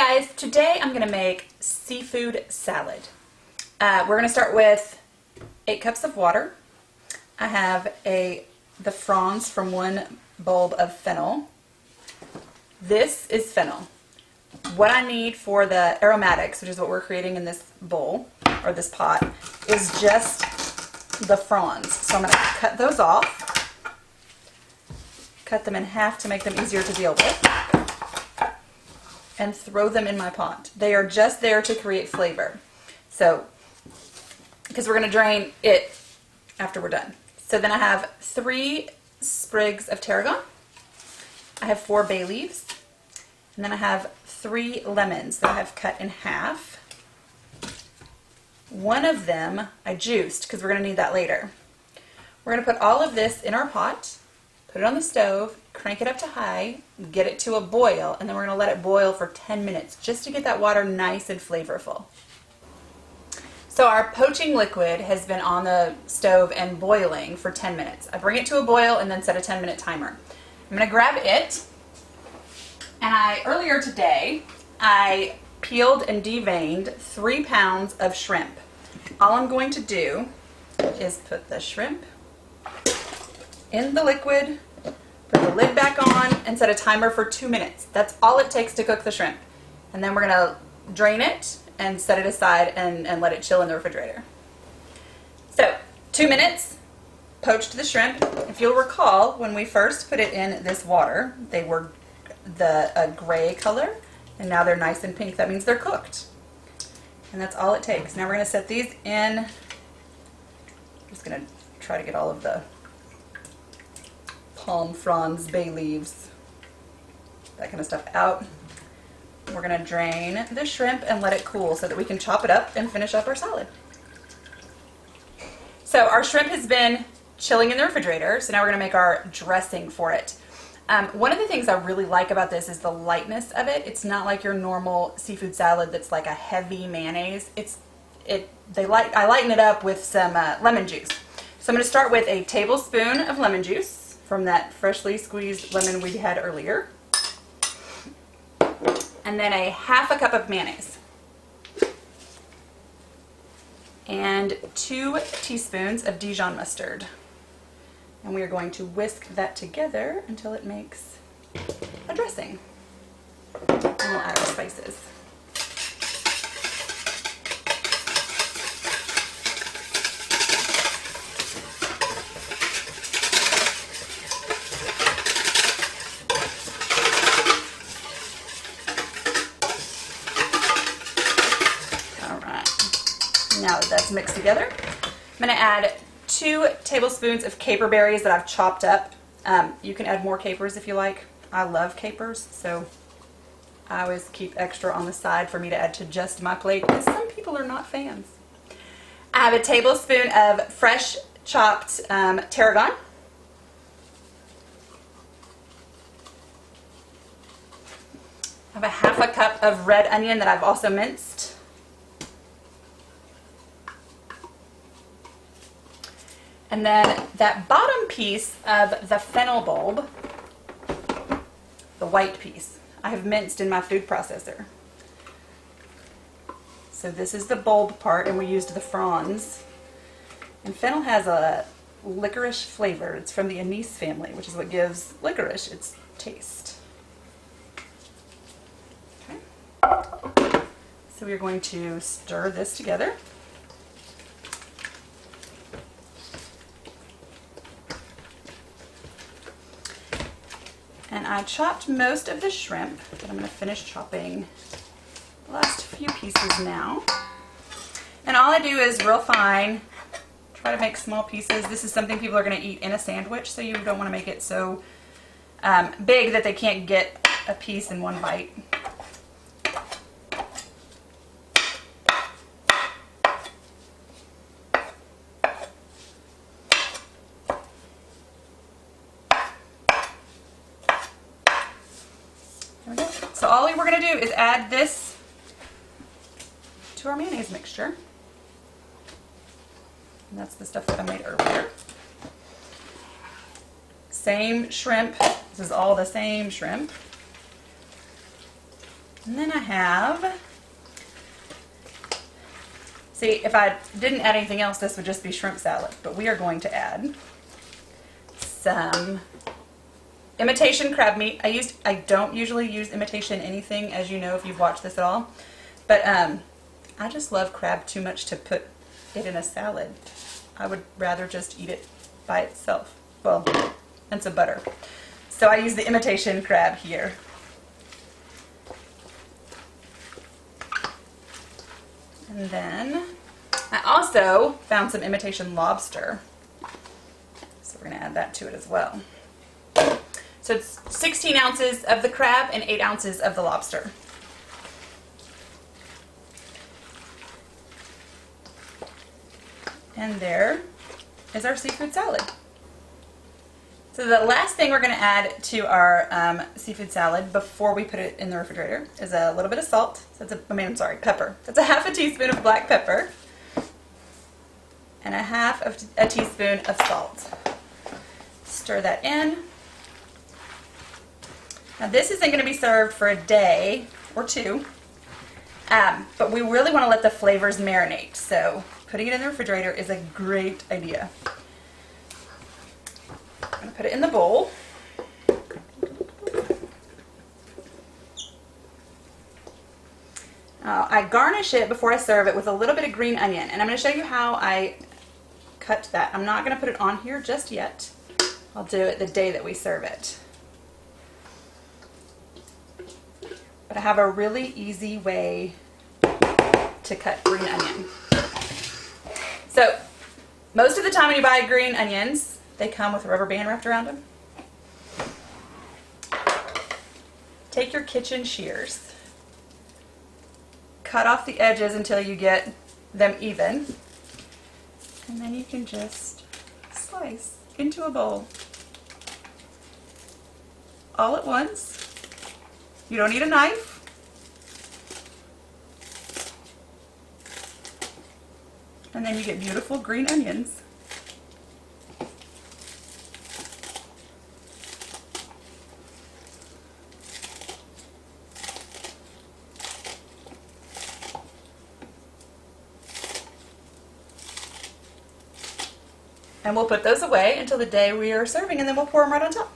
guys, today I'm going to make seafood salad. We're going to start with 8 cups of water. I have the fronds from 1 bulb of fennel. This is fennel. What I need for the aromatics, which is what we're creating in this bowl, or this pot, is just the fronds. So I'm going to cut those off, cut them in half to make them easier to deal with, and throw them in my pot. They are just there to create flavor. So, because we're going to drain it after we're done. So then I have 3 sprigs of tarragon. I have 4 bay leaves. And then I have 3 lemons that I have cut in half. One of them I juiced because we're going to need that later. We're going to put all of this in our pot, put it on the stove, crank it up to high, get it to a boil, and then we're going to let it boil for 10 minutes just to get that water nice and flavorful. So our poaching liquid has been on the stove and boiling for 10 minutes. I bring it to a boil and then set a 10-minute timer. I'm going to grab it, and earlier today I peeled and deveined 3 pounds of shrimp. All I'm going to do is put the shrimp in the liquid, put the lid back on, and set a timer for 2 minutes. That's all it takes to cook the shrimp. And then we're going to drain it and set it aside and let it chill in the refrigerator. So, 2 minutes, poached the shrimp. If you'll recall, when we first put it in this water, they were a gray color, and now they're nice and pink. That means they're cooked. And that's all it takes. Now we're going to set these in. I'm just going to try to get all of the palm fronds, bay leaves, that kind of stuff out. We're going to drain the shrimp and let it cool so that we can chop it up and finish up our salad. So our shrimp has been chilling in the refrigerator, so now we're going to make our dressing for it. One of the things I really like about this is the lightness of it. It's not like your normal seafood salad that's like a heavy mayonnaise. I lighten it up with some lemon juice. So I'm going to start with a tablespoon of lemon juice from that freshly squeezed lemon we had earlier. And then a half a cup of mayonnaise. And 2 teaspoons of Dijon mustard. And we are going to whisk that together until it makes a dressing. And we'll add our spices. Now that that's mixed together, I'm going to add 2 tablespoons of caper berries that I've chopped up. You can add more capers if you like. I love capers, so I always keep extra on the side for me to add to just my plate, because some people are not fans. I have a tablespoon of fresh chopped tarragon. I have a half a cup of red onion that I've also minced. And then that bottom piece of the fennel bulb, the white piece, I have minced in my food processor. So this is the bulb part, and we used the fronds. And fennel has a licorice flavor. It's from the anise family, which is what gives licorice its taste. Okay. So we're going to stir this together. And I chopped most of the shrimp, but I'm going to finish chopping the last few pieces now. And all I do is real fine, try to make small pieces. This is something people are going to eat in a sandwich, so you don't want to make it so big that they can't get a piece in one bite. So all we're going to do is add this to our mayonnaise mixture. And that's the stuff that I made earlier. Same shrimp. This is all the same shrimp. And then I have, see, if I didn't add anything else, this would just be shrimp salad. But we are going to add some imitation crab meat. I don't usually use imitation anything, as you know if you've watched this at all. But I just love crab too much to put it in a salad. I would rather just eat it by itself. Well, and some butter. So I use the imitation crab here. And then I also found some imitation lobster. So we're going to add that to it as well. So it's 16 ounces of the crab and 8 ounces of the lobster. And there is our seafood salad. So the last thing we're going to add to our seafood salad before we put it in the refrigerator is a little bit of salt. So that's pepper. That's a half a teaspoon of black pepper and a half of a teaspoon of salt. Stir that in. Now this isn't going to be served for a day or two, but we really want to let the flavors marinate. So putting it in the refrigerator is a great idea. I'm going to put it in the bowl. I garnish it before I serve it with a little bit of green onion, and I'm going to show you how I cut that. I'm not going to put it on here just yet. I'll do it the day that we serve it. But I have a really easy way to cut green onion. So most of the time when you buy green onions, they come with a rubber band wrapped around them. Take your kitchen shears, cut off the edges until you get them even, and then you can just slice into a bowl. All at once. You don't need a knife. And then you get beautiful green onions. And we'll put those away until the day we are serving, and then we'll pour them right on top.